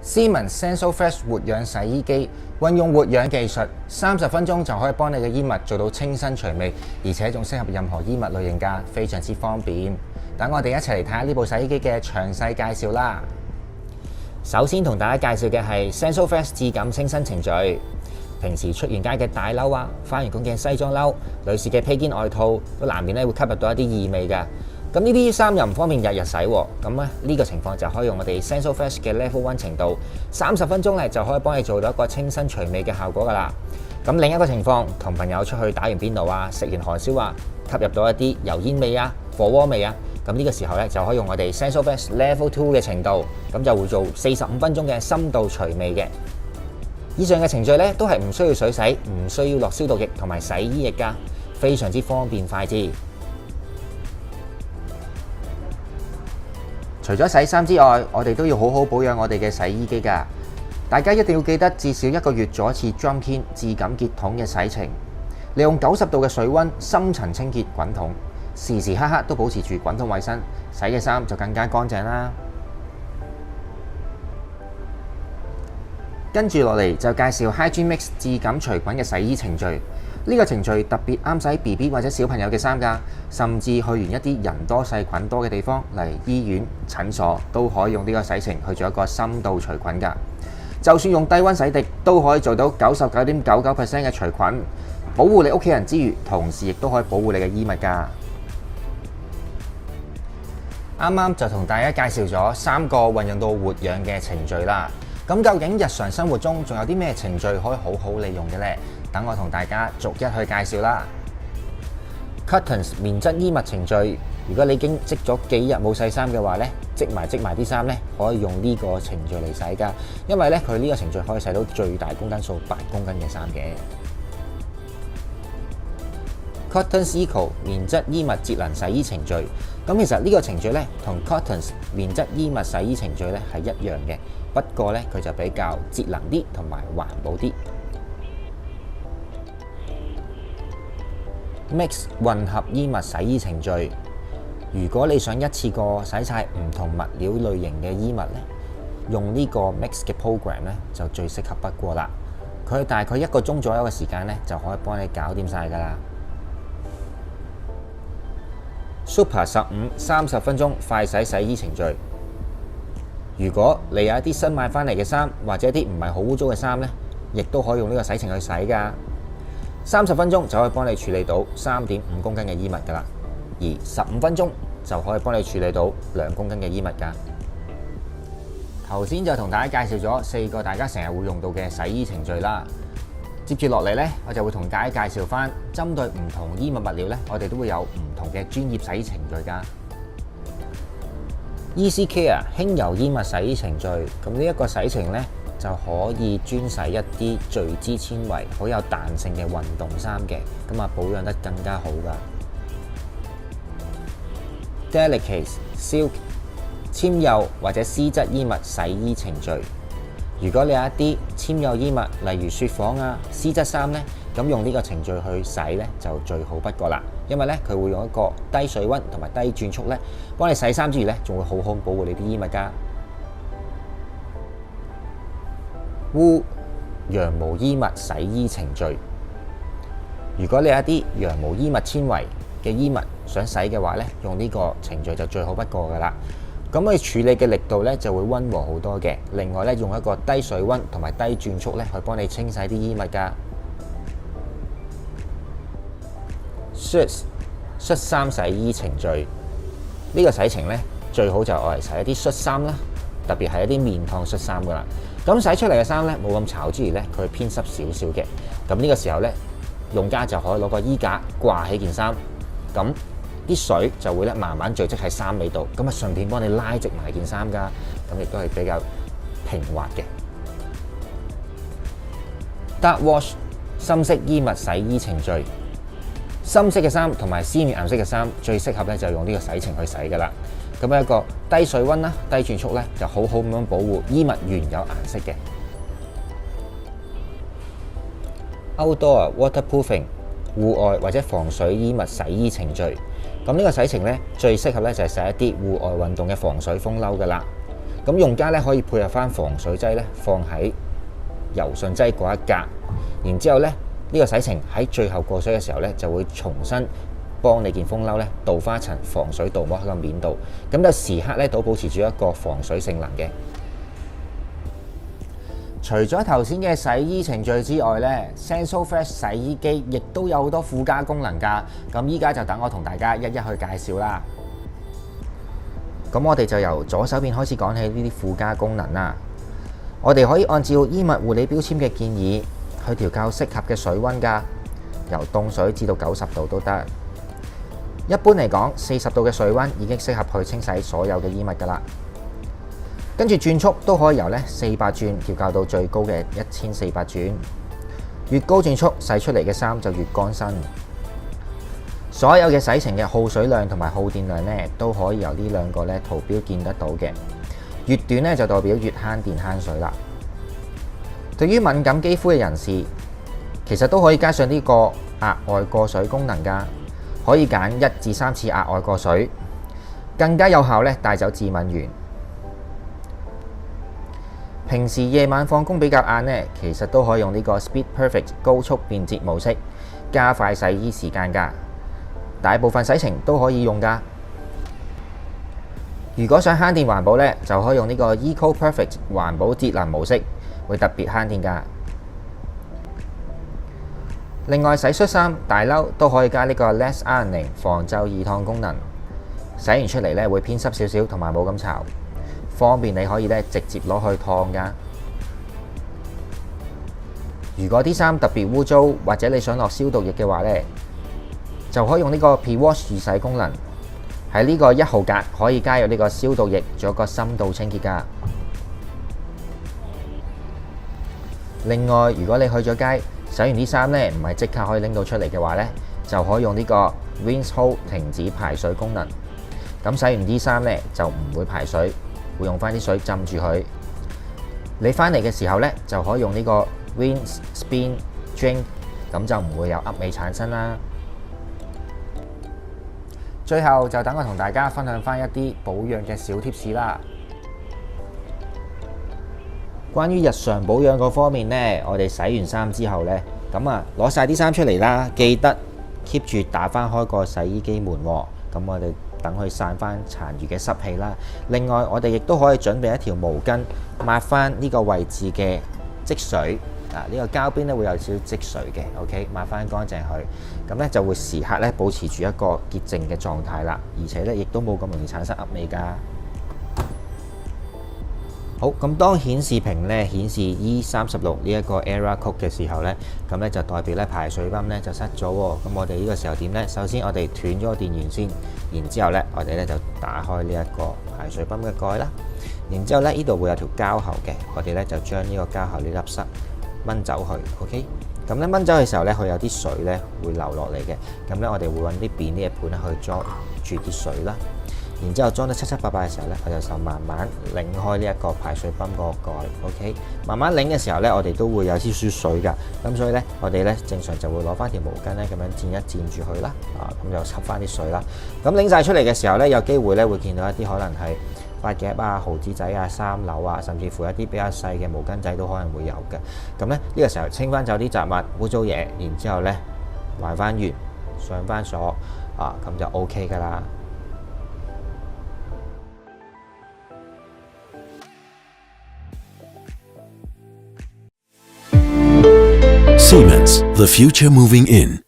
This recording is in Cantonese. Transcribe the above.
Siemens SensoFresh 活氧洗衣機運用活氧技術，30分鐘就可以幫你嘅衣物做到清新除味，而且仲適合任何衣物類型㗎，非常之方便。等我哋一齊嚟睇下呢部洗衣機嘅詳細介紹啦。首先同大家介紹嘅係 SensoFresh 質感清新程序。平時出完街嘅大褸啊，返完工嘅西裝褸，女士嘅披肩外套，都難免會吸入到一啲異味㗎。咁呢啲衫又唔方便日日洗喎，咁咧呢個情況就可以用我哋 SensoFresh 嘅 Level 1程度，30分鐘咧就可以幫你做到一個清新除味嘅效果㗎啦。咁另一個情況，同朋友出去打完邊爐啊，食完韓燒啊，吸入到一啲油煙味啊、火鍋味啊，咁呢個時候咧就可以用我哋 SensoFresh Level 2嘅程度，咁就會做45分鐘嘅深度除味嘅。以上嘅程序咧都係唔需要水洗，唔需要落消毒液同埋洗衣液㗎，非常之方便快捷。除咗洗衫之外，我哋都要好好保養我哋嘅洗衣機㗎。大家一定要記得至少1個月做一次 Drum Clean 質感潔桶嘅洗程，利用90度嘅水溫深層清潔滾筒，時時刻刻都保持住滾筒衛生，洗嘅衫就更加乾淨啦。跟住落嚟就介紹 Hygiene Mix 質感除菌嘅洗衣程序。呢個程序特別啱洗 BB 或者小朋友嘅衫㗎，甚至去完一啲人多細菌多嘅地方，例如醫院、診所，都可以用呢個洗程去做一個深度除菌㗎。就算用低溫洗滌，都可以做到99.99% 嘅除菌，保護你屋企人之餘，同時亦都可以保護你嘅衣物㗎。啱啱就同大家介紹咗3個運用到活氧嘅程序啦。咁究竟日常生活中仲有啲咩程序可以好好利用嘅呢？等我同大家逐一去介紹啦。Curtains 棉質衣物程序，如果你已經積咗幾日冇洗衫嘅話呢，積埋啲衫呢，可以用呢個程序嚟洗㗎，因為呢，佢呢個程序可以洗到最大公斤數8公斤嘅衫嘅。Curtains Eco 棉質衣物節能洗衣程序，咁其實呢個程序呢，同 Curtains 棉質衣物洗衣程序呢係一樣嘅，不過呢，佢就比較節能啲同埋環保啲。Mix 混合衣物洗衣程序，如果你想一次過洗晒唔同物料類型嘅衣物呢，用呢個 Mix 嘅 program 呢就最適合不過啦。佢大概1個鐘左右嘅時間呢，就可以幫你搞掂晒㗎啦。Super 15 30分鐘快洗洗衣程序，如果你有一啲新買翻嚟嘅衫，或者一啲唔係好污糟嘅衫呢，亦都可以用呢個洗程去洗㗎。30分鐘就可以幫你處理到3.5公斤嘅衣物㗎啦，而15分鐘就可以幫你處理到2公斤嘅衣物㗎。頭先就同大家介紹咗4個大家成日會用到嘅洗衣程序啦。接住落嚟呢，我就會同大家介紹翻針對唔同衣物物料呢，我哋都會有唔同嘅專業洗衣程序㗎。Easy Care 輕柔衣物洗衣程序，咁呢一個洗程呢，就可以專洗一啲聚酯纖維好有彈性嘅運動衫嘅，咁啊保養得更加好㗎。Delicate Silk 纖幼或者絲質衣物洗衣程序，如果你有一啲纖幼衣物，例如雪紡啊、絲質衫呢，咁用呢個程序去洗呢，就最好不過啦，因為呢，佢會用一個低水溫同埋低轉速呢，幫你洗衫之餘呢，仲會好好保護你啲衣物㗎。Wool 羊毛衣物洗衣程序，如果你有一啲羊毛衣物纖維嘅衣物想洗嘅話呢，用呢個程序就最好不過㗎啦。咁佢處理嘅力度呢就會溫和好多嘅。另外呢，用一個低水溫同埋低轉速呢去幫你清洗啲衣物㗎。Suits 恤衫洗衣程序，呢個洗程呢最好就愛嚟洗一啲恤衫啦，特別係一啲面燙恤衫㗎啦。咁洗出嚟嘅衫呢，冇咁潮之餘呢，佢偏濕少少嘅。咁呢個時候呢，用家就可以攞個衣架掛起件衫，咁啲水就會慢慢聚積喺衫尾度，咁啊順便幫你拉直埋件衫㗎，咁亦都係比較平滑嘅。Dark Wash 深色衣物洗衣程序，深色嘅衫同埋鮮豔顏色嘅衫最適合咧就用呢個洗程去洗㗎啦。咁一個低水溫啦、低轉速咧，就好好咁樣保護衣物原有顏色嘅。Outdoor Waterproofing 戶外或者防水衣物洗衣程序，咁呢個洗程咧最適合咧就係洗一啲戶外運動嘅防水風褸㗎啦。咁用家咧可以配合翻防水劑咧，放喺柔順劑嗰一格，然之後咧呢個洗程喺最後過水嘅時候咧，就會重新幫你件風褸咧鍍翻一層防水鍍膜喺個面度，咁就時刻咧都保持住一個防水性能嘅。除咗頭先嘅洗衣程序之外咧 ，SensoFresh 洗衣機亦都有好多附加功能㗎。咁依家就等我同大家一一去介紹啦。咁我哋就由左手邊開始講起呢啲附加功能啦。我哋可以按照衣物護理標籤嘅建議去調校適合嘅水溫㗎，由凍水至到90度都得。一般嚟講，40度嘅水溫已經適合去清洗所有嘅衣物㗎啦。跟住轉速都可以由400轉調校到最高嘅1400轉，越高轉速洗出嚟嘅衫就越乾身。所有嘅洗程嘅耗水量同埋耗電量都可以由呢兩個圖標見得到嘅。越短就代表越慳電慳水啦。對於敏感肌膚嘅人士，其實都可以加上呢個額外過水功能㗎，可以揀1至3次額外過水，更加有效帶走致敏源。平時夜晚放工比較晏其實都可以用呢個 Speed Perfect 高速便捷模式，加快洗衣時間㗎。大部分洗程都可以用㗎。如果想慳電環保就可以用呢個 Eco Perfect 環保節能模式，會特別慳電㗎。另外洗恤衫、大褸都可以加呢個 Less Ironing 防皺易燙功能，洗完出嚟會偏濕少少，同埋冇咁潮，方便你可以直接攞去燙㗎。如果啲衫特別污糟，或者你想落消毒液嘅話就可以用呢個 Pre-Wash 預洗功能，喺呢個1號格可以加入呢個消毒液，做一個深度清潔㗎。另外，如果你去咗街洗完啲衫唔係即刻可以拎到出嚟嘅話就可以用呢個 Rinse Hold 停止排水功能。咁洗完啲衫就唔會排水，會用翻啲水浸住佢。你翻嚟嘅時候就可以用呢個 Rinse Spin Drain， 咁就唔會有噏味產生啦。最後就等我同大家分享翻一啲保養嘅小貼士啦。關於日常保養嗰方面我哋洗完衫之後咁攞晒啲衫出嚟啦，記得 keep 住打翻開個洗衣機門喎。咁我哋等佢散翻殘餘嘅濕氣啦。另外，我哋亦都可以準備一條毛巾抹翻呢個位置嘅積水。呢個膠邊會有少少積水嘅 ，OK， 抹翻乾淨佢，咁就會時刻保持住一個潔淨嘅狀態啦，而且亦都冇咁容易產生噏味㗎。好，咁當顯示屏顯示 E36呢一個 error code 嘅時候咁就代表排水泵就塞咗喎。咁我哋呢個時候點首先我哋斷咗個電源先，然之後我哋就打開呢一個排水泵嘅蓋啦。然之後呢度會有條膠喉嘅，我哋就將呢個膠喉呢粒塞掹走佢 ，OK。咁掹走嘅時候佢有啲水會流落嚟嘅。咁我哋會揾啲扁啲嘅盤去裝住啲水啦。然之後裝得七七八八嘅時候我就慢慢擰開呢一個排水泵個蓋 ，OK。慢慢擰嘅時候我哋都會有少少水㗎。咁所以我哋正常就會攞翻條毛巾咁樣墊一墊住佢啦。咁就吸翻啲水啦。咁擰晒出嚟嘅時候有機會會見到一啲可能係髮夾啊、毫子仔啊、衫紐啊，甚至乎一啲比較細嘅毛巾仔都可能會有嘅。咁呢個時候清翻走啲雜物、污糟嘢，然之後還翻原、上翻鎖咁就 OK 㗎啦。Siemens, the future moving in.